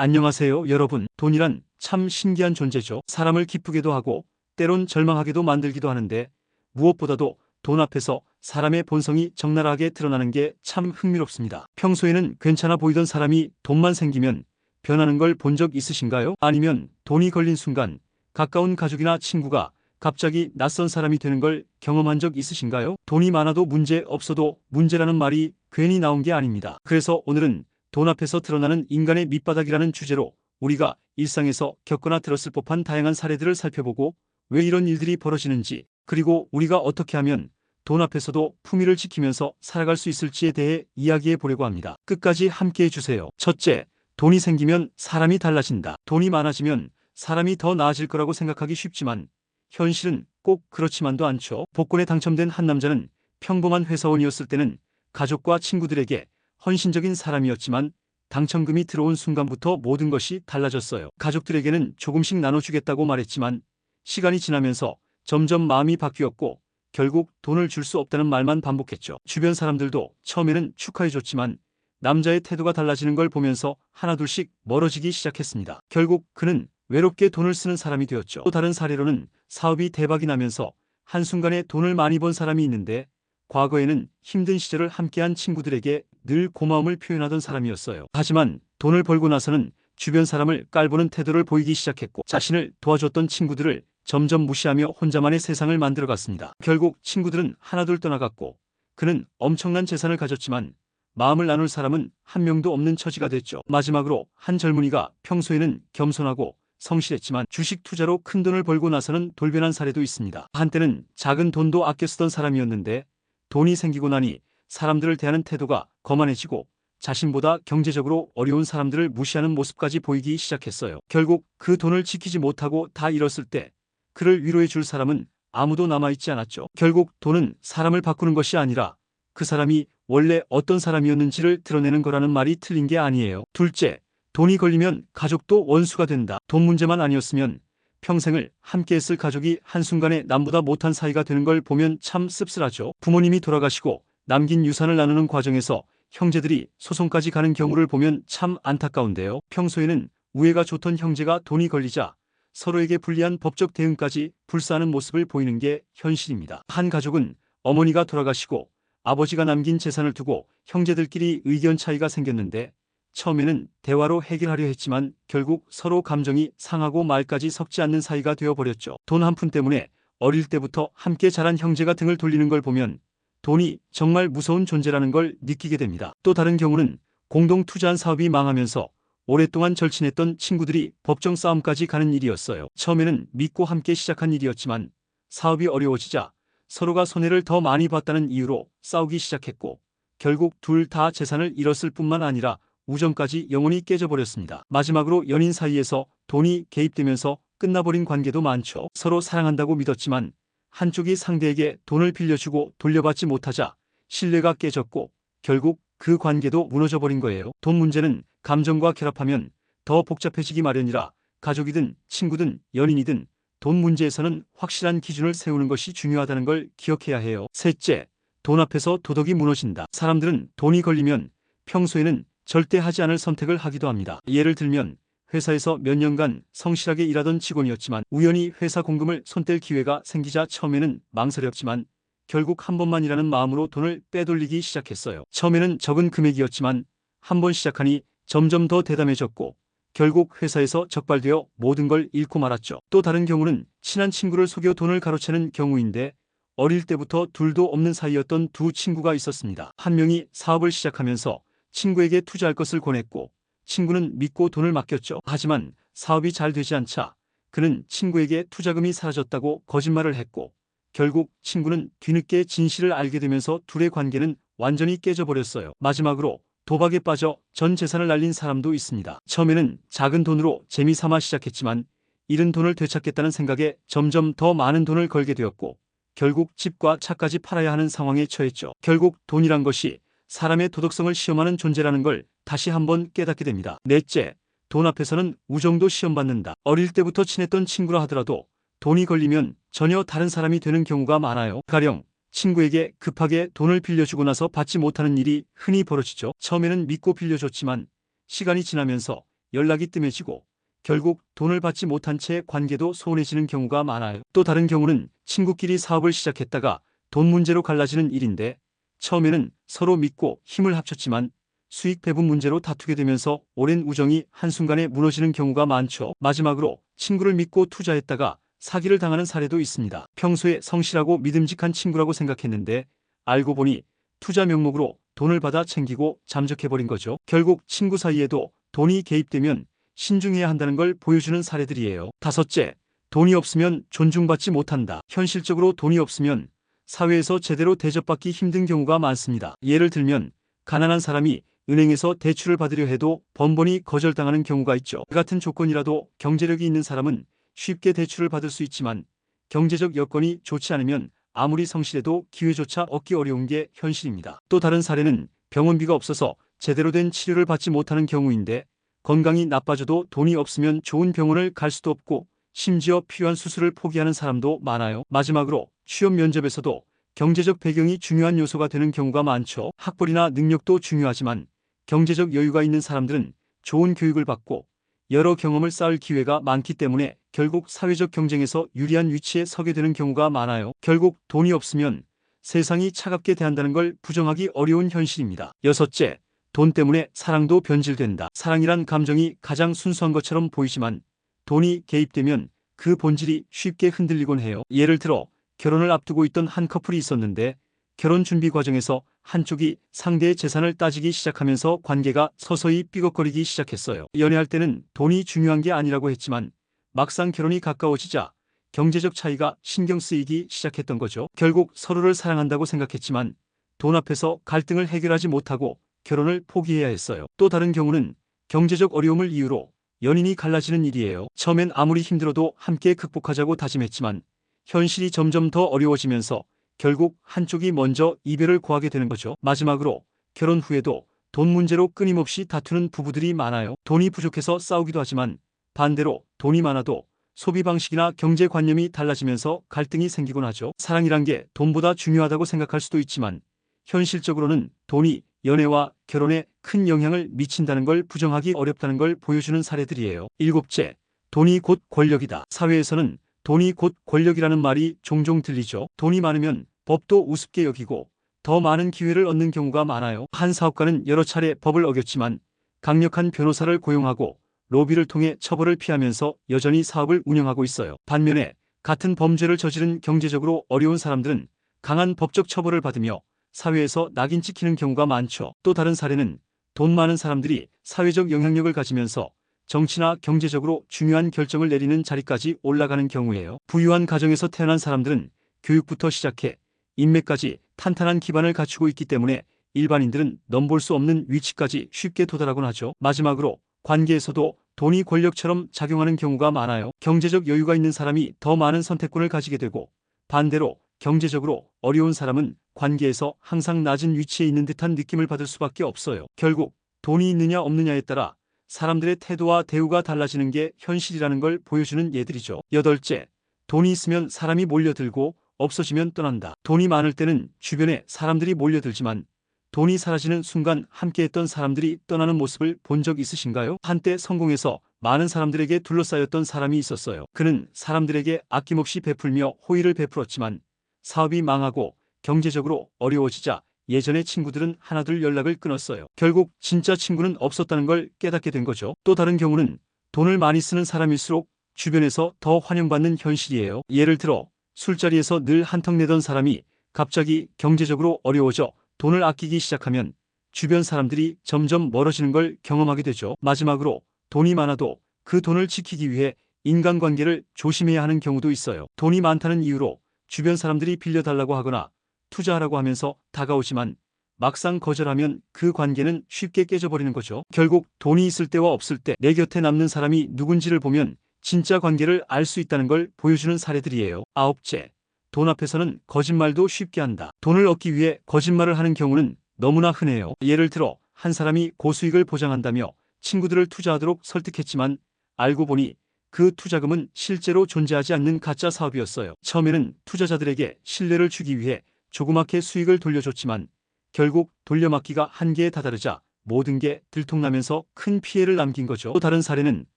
안녕하세요, 여러분. 돈이란 참 신기한 존재죠. 사람을 기쁘게도 하고 때론 절망하게도 만들기도 하는데 무엇보다도 돈 앞에서 사람의 본성이 적나라하게 드러나는 게 참 흥미롭습니다. 평소에는 괜찮아 보이던 사람이 돈만 생기면 변하는 걸 본 적 있으신가요? 아니면 돈이 걸린 순간 가까운 가족이나 친구가 갑자기 낯선 사람이 되는 걸 경험한 적 있으신가요? 돈이 많아도 문제 없어도 문제라는 말이 괜히 나온 게 아닙니다. 그래서 오늘은 돈 앞에서 드러나는 인간의 밑바닥이라는 주제로 우리가 일상에서 겪거나 들었을 법한 다양한 사례들을 살펴보고 왜 이런 일들이 벌어지는지, 그리고 우리가 어떻게 하면 돈 앞에서도 품위를 지키면서 살아갈 수 있을지에 대해 이야기해 보려고 합니다. 끝까지 함께 해주세요. 첫째, 돈이 생기면 사람이 달라진다. 돈이 많아지면 사람이 더 나아질 거라고 생각하기 쉽지만 현실은 꼭 그렇지만도 않죠. 복권에 당첨된 한 남자는 평범한 회사원이었을 때는 가족과 친구들에게 헌신적인 사람이었지만 당첨금이 들어온 순간부터 모든 것이 달라졌어요. 가족들에게는 조금씩 나눠주겠다고 말했지만 시간이 지나면서 점점 마음이 바뀌었고 결국 돈을 줄 수 없다는 말만 반복했죠. 주변 사람들도 처음에는 축하해줬지만 남자의 태도가 달라지는 걸 보면서 하나둘씩 멀어지기 시작했습니다. 결국 그는 외롭게 돈을 쓰는 사람이 되었죠. 또 다른 사례로는 사업이 대박이 나면서 한순간에 돈을 많이 번 사람이 있는데 과거에는 힘든 시절을 함께한 친구들에게 늘 고마움을 표현하던 사람이었어요. 하지만 돈을 벌고 나서는 주변 사람을 깔보는 태도를 보이기 시작했고 자신을 도와줬던 친구들을 점점 무시하며 혼자만의 세상을 만들어갔습니다. 결국 친구들은 하나둘 떠나갔고 그는 엄청난 재산을 가졌지만 마음을 나눌 사람은 한 명도 없는 처지가 됐죠. 마지막으로 한 젊은이가 평소에는 겸손하고 성실했지만 주식 투자로 큰 돈을 벌고 나서는 돌변한 사례도 있습니다. 한때는 작은 돈도 아껴 쓰던 사람이었는데 돈이 생기고 나니 사람들을 대하는 태도가 거만해지고 자신보다 경제적으로 어려운 사람들을 무시하는 모습까지 보이기 시작했어요. 결국 그 돈을 지키지 못하고 다 잃었을 때 그를 위로해 줄 사람은 아무도 남아있지 않았죠. 결국 돈은 사람을 바꾸는 것이 아니라 그 사람이 원래 어떤 사람이었는지를 드러내는 거라는 말이 틀린 게 아니에요. 둘째, 돈이 걸리면 가족도 원수가 된다. 돈 문제만 아니었으면 평생을 함께했을 가족이 한순간에 남보다 못한 사이가 되는 걸 보면 참 씁쓸하죠. 부모님이 돌아가시고 남긴 유산을 나누는 과정에서 형제들이 소송까지 가는 경우를 보면 참 안타까운데요. 평소에는 우애가 좋던 형제가 돈이 걸리자 서로에게 불리한 법적 대응까지 불사하는 모습을 보이는 게 현실입니다. 한 가족은 어머니가 돌아가시고 아버지가 남긴 재산을 두고 형제들끼리 의견 차이가 생겼는데 처음에는 대화로 해결하려 했지만 결국 서로 감정이 상하고 말까지 섞지 않는 사이가 되어버렸죠. 돈 한 푼 때문에 어릴 때부터 함께 자란 형제가 등을 돌리는 걸 보면 돈이 정말 무서운 존재라는 걸 느끼게 됩니다. 또 다른 경우는 공동 투자한 사업이 망하면서 오랫동안 절친했던 친구들이 법정 싸움까지 가는 일이었어요. 처음에는 믿고 함께 시작한 일이었지만 사업이 어려워지자 서로가 손해를 더 많이 봤다는 이유로 싸우기 시작했고 결국 둘 다 재산을 잃었을 뿐만 아니라 우정까지 영원히 깨져버렸습니다. 마지막으로 연인 사이에서 돈이 개입되면서 끝나버린 관계도 많죠. 서로 사랑한다고 믿었지만 한쪽이 상대에게 돈을 빌려주고 돌려받지 못하자 신뢰가 깨졌고 결국 그 관계도 무너져버린 거예요. 돈 문제는 감정과 결합하면 더 복잡해지기 마련이라 가족이든 친구든 연인이든 돈 문제에서는 확실한 기준을 세우는 것이 중요하다는 걸 기억해야 해요. 셋째, 돈 앞에서 도덕이 무너진다. 사람들은 돈이 걸리면 평소에는 절대 하지 않을 선택을 하기도 합니다. 예를 들면 회사에서 몇 년간 성실하게 일하던 직원이었지만 우연히 회사 공금을 손댈 기회가 생기자 처음에는 망설였지만 결국 한 번만 일하는 마음으로 돈을 빼돌리기 시작했어요. 처음에는 적은 금액이었지만 한 번 시작하니 점점 더 대담해졌고 결국 회사에서 적발되어 모든 걸 잃고 말았죠. 또 다른 경우는 친한 친구를 속여 돈을 가로채는 경우인데 어릴 때부터 둘도 없는 사이였던 두 친구가 있었습니다. 한 명이 사업을 시작하면서 친구에게 투자할 것을 권했고 친구는 믿고 돈을 맡겼죠. 하지만 사업이 잘 되지 않자 그는 친구에게 투자금이 사라졌다고 거짓말을 했고 결국 친구는 뒤늦게 진실을 알게 되면서 둘의 관계는 완전히 깨져버렸어요. 마지막으로 도박에 빠져 전 재산을 날린 사람도 있습니다. 처음에는 작은 돈으로 재미삼아 시작했지만 잃은 돈을 되찾겠다는 생각에 점점 더 많은 돈을 걸게 되었고 결국 집과 차까지 팔아야 하는 상황에 처했죠. 결국 돈이란 것이 사람의 도덕성을 시험하는 존재라는 걸 다시 한번 깨닫게 됩니다. 넷째, 돈 앞에서는 우정도 시험받는다. 어릴 때부터 친했던 친구라 하더라도 돈이 걸리면 전혀 다른 사람이 되는 경우가 많아요. 가령 친구에게 급하게 돈을 빌려주고 나서 받지 못하는 일이 흔히 벌어지죠. 처음에는 믿고 빌려줬지만 시간이 지나면서 연락이 뜸해지고 결국 돈을 받지 못한 채 관계도 소원해지는 경우가 많아요. 또 다른 경우는 친구끼리 사업을 시작했다가 돈 문제로 갈라지는 일인데 처음에는 서로 믿고 힘을 합쳤지만 수익 배분 문제로 다투게 되면서 오랜 우정이 한순간에 무너지는 경우가 많죠. 마지막으로 친구를 믿고 투자했다가 사기를 당하는 사례도 있습니다. 평소에 성실하고 믿음직한 친구라고 생각했는데 알고 보니 투자 명목으로 돈을 받아 챙기고 잠적해버린 거죠. 결국 친구 사이에도 돈이 개입되면 신중해야 한다는 걸 보여주는 사례들이에요. 다섯째, 돈이 없으면 존중받지 못한다. 현실적으로 돈이 없으면 사회에서 제대로 대접받기 힘든 경우가 많습니다. 예를 들면 가난한 사람이 은행에서 대출을 받으려 해도 번번이 거절당하는 경우가 있죠. 같은 조건이라도 경제력이 있는 사람은 쉽게 대출을 받을 수 있지만 경제적 여건이 좋지 않으면 아무리 성실해도 기회조차 얻기 어려운 게 현실입니다. 또 다른 사례는 병원비가 없어서 제대로 된 치료를 받지 못하는 경우인데 건강이 나빠져도 돈이 없으면 좋은 병원을 갈 수도 없고 심지어 필요한 수술을 포기하는 사람도 많아요. 마지막으로 취업 면접에서도 경제적 배경이 중요한 요소가 되는 경우가 많죠. 학벌이나 능력도 중요하지만 경제적 여유가 있는 사람들은 좋은 교육을 받고 여러 경험을 쌓을 기회가 많기 때문에 결국 사회적 경쟁에서 유리한 위치에 서게 되는 경우가 많아요. 결국 돈이 없으면 세상이 차갑게 대한다는 걸 부정하기 어려운 현실입니다. 여섯째, 돈 때문에 사랑도 변질된다. 사랑이란 감정이 가장 순수한 것처럼 보이지만 돈이 개입되면 그 본질이 쉽게 흔들리곤 해요. 예를 들어 결혼을 앞두고 있던 한 커플이 있었는데 결혼 준비 과정에서 한쪽이 상대의 재산을 따지기 시작하면서 관계가 서서히 삐걱거리기 시작했어요. 연애할 때는 돈이 중요한 게 아니라고 했지만 막상 결혼이 가까워지자 경제적 차이가 신경 쓰이기 시작했던 거죠. 결국 서로를 사랑한다고 생각했지만 돈 앞에서 갈등을 해결하지 못하고 결혼을 포기해야 했어요. 또 다른 경우는 경제적 어려움을 이유로 연인이 갈라지는 일이에요. 처음엔 아무리 힘들어도 함께 극복하자고 다짐했지만 현실이 점점 더 어려워지면서 결국 한쪽이 먼저 이별을 고하게 되는 거죠. 마지막으로 결혼 후에도 돈 문제로 끊임없이 다투는 부부들이 많아요. 돈이 부족해서 싸우기도 하지만 반대로 돈이 많아도 소비 방식이나 경제관념이 달라지면서 갈등이 생기곤 하죠. 사랑이란 게 돈보다 중요하다고 생각할 수도 있지만 현실적으로는 돈이 연애와 결혼에 큰 영향을 미친다는 걸 부정하기 어렵다는 걸 보여주는 사례들이에요. 일곱째, 돈이 곧 권력이다. 사회에서는 돈이 곧 권력이라는 말이 종종 들리죠. 돈이 많으면 법도 우습게 여기고 더 많은 기회를 얻는 경우가 많아요. 한 사업가는 여러 차례 법을 어겼지만 강력한 변호사를 고용하고 로비를 통해 처벌을 피하면서 여전히 사업을 운영하고 있어요. 반면에 같은 범죄를 저지른 경제적으로 어려운 사람들은 강한 법적 처벌을 받으며 사회에서 낙인 찍히는 경우가 많죠. 또 다른 사례는 돈 많은 사람들이 사회적 영향력을 가지면서 정치나 경제적으로 중요한 결정을 내리는 자리까지 올라가는 경우예요. 부유한 가정에서 태어난 사람들은 교육부터 시작해 인맥까지 탄탄한 기반을 갖추고 있기 때문에 일반인들은 넘볼 수 없는 위치까지 쉽게 도달하곤 하죠. 마지막으로 관계에서도 돈이 권력처럼 작용하는 경우가 많아요. 경제적 여유가 있는 사람이 더 많은 선택권을 가지게 되고 반대로 경제적으로 어려운 사람은 관계에서 항상 낮은 위치에 있는 듯한 느낌을 받을 수밖에 없어요. 결국 돈이 있느냐 없느냐에 따라 사람들의 태도와 대우가 달라지는 게 현실이라는 걸 보여주는 예들이죠. 여덟째, 돈이 있으면 사람이 몰려들고 없어지면 떠난다. 돈이 많을 때는 주변에 사람들이 몰려들지만 돈이 사라지는 순간 함께했던 사람들이 떠나는 모습을 본 적 있으신가요? 한때 성공해서 많은 사람들에게 둘러싸였던 사람이 있었어요. 그는 사람들에게 아낌없이 베풀며 호의를 베풀었지만 사업이 망하고 경제적으로 어려워지자 예전의 친구들은 하나둘 연락을 끊었어요. 결국 진짜 친구는 없었다는 걸 깨닫게 된 거죠. 또 다른 경우는 돈을 많이 쓰는 사람일수록 주변에서 더 환영받는 현실이에요. 예를 들어 술자리에서 늘 한턱 내던 사람이 갑자기 경제적으로 어려워져 돈을 아끼기 시작하면 주변 사람들이 점점 멀어지는 걸 경험하게 되죠. 마지막으로 돈이 많아도 그 돈을 지키기 위해 인간관계를 조심해야 하는 경우도 있어요. 돈이 많다는 이유로 주변 사람들이 빌려달라고 하거나 투자하라고 하면서 다가오지만 막상 거절하면 그 관계는 쉽게 깨져버리는 거죠. 결국 돈이 있을 때와 없을 때 내 곁에 남는 사람이 누군지를 보면 진짜 관계를 알 수 있다는 걸 보여주는 사례들이에요. 아홉째, 돈 앞에서는 거짓말도 쉽게 한다. 돈을 얻기 위해 거짓말을 하는 경우는 너무나 흔해요. 예를 들어 한 사람이 고수익을 보장한다며 친구들을 투자하도록 설득했지만 알고 보니 그 투자금은 실제로 존재하지 않는 가짜 사업이었어요. 처음에는 투자자들에게 신뢰를 주기 위해 조그맣게 수익을 돌려줬지만 결국 돌려막기가 한계에 다다르자 모든 게 들통나면서 큰 피해를 남긴 거죠. 또 다른 사례는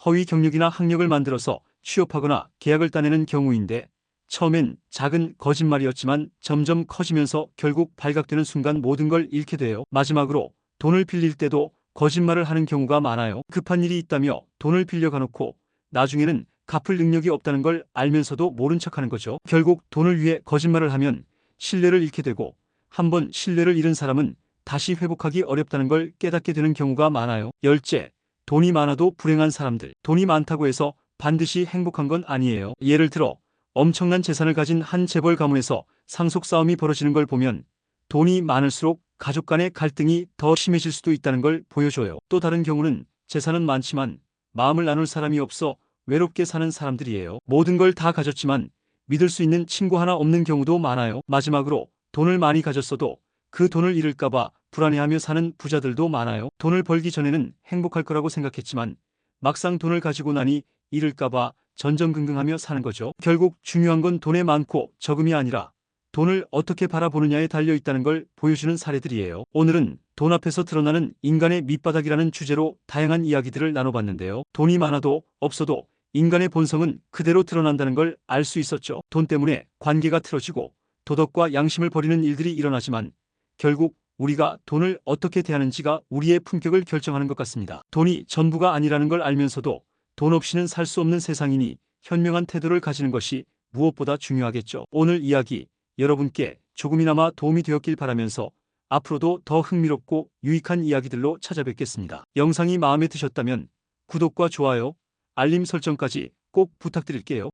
허위 경력이나 학력을 만들어서 취업하거나 계약을 따내는 경우인데 처음엔 작은 거짓말이었지만 점점 커지면서 결국 발각되는 순간 모든 걸 잃게 돼요. 마지막으로 돈을 빌릴 때도 거짓말을 하는 경우가 많아요. 급한 일이 있다며 돈을 빌려가놓고 나중에는 갚을 능력이 없다는 걸 알면서도 모른 척하는 거죠. 결국 돈을 위해 거짓말을 하면 신뢰를 잃게 되고 한번 신뢰를 잃은 사람은 다시 회복하기 어렵다는 걸 깨닫게 되는 경우가 많아요. 열째, 돈이 많아도 불행한 사람들. 돈이 많다고 해서 반드시 행복한 건 아니에요. 예를 들어 엄청난 재산을 가진 한 재벌 가문에서 상속 싸움이 벌어지는 걸 보면 돈이 많을수록 가족 간의 갈등이 더 심해질 수도 있다는 걸 보여줘요. 또 다른 경우는 재산은 많지만 마음을 나눌 사람이 없어 외롭게 사는 사람들이에요. 모든 걸 다 가졌지만 믿을 수 있는 친구 하나 없는 경우도 많아요. 마지막으로 돈을 많이 가졌어도 그 돈을 잃을까봐 불안해하며 사는 부자들도 많아요. 돈을 벌기 전에는 행복할 거라고 생각했지만 막상 돈을 가지고 나니 잃을까봐 전전긍긍하며 사는 거죠. 결국 중요한 건 돈의 많고 적음이 아니라 돈을 어떻게 바라보느냐에 달려 있다는 걸 보여주는 사례들이에요. 오늘은 돈 앞에서 드러나는 인간의 밑바닥이라는 주제로 다양한 이야기들을 나눠봤는데요. 돈이 많아도 없어도 인간의 본성은 그대로 드러난다는 걸 알 수 있었죠. 돈 때문에 관계가 틀어지고 도덕과 양심을 버리는 일들이 일어나지만 결국 우리가 돈을 어떻게 대하는지가 우리의 품격을 결정하는 것 같습니다. 돈이 전부가 아니라는 걸 알면서도 돈 없이는 살 수 없는 세상이니 현명한 태도를 가지는 것이 무엇보다 중요하겠죠. 오늘 이야기 여러분께 조금이나마 도움이 되었길 바라면서 앞으로도 더 흥미롭고 유익한 이야기들로 찾아뵙겠습니다. 영상이 마음에 드셨다면 구독과 좋아요, 알림 설정까지 꼭 부탁드릴게요.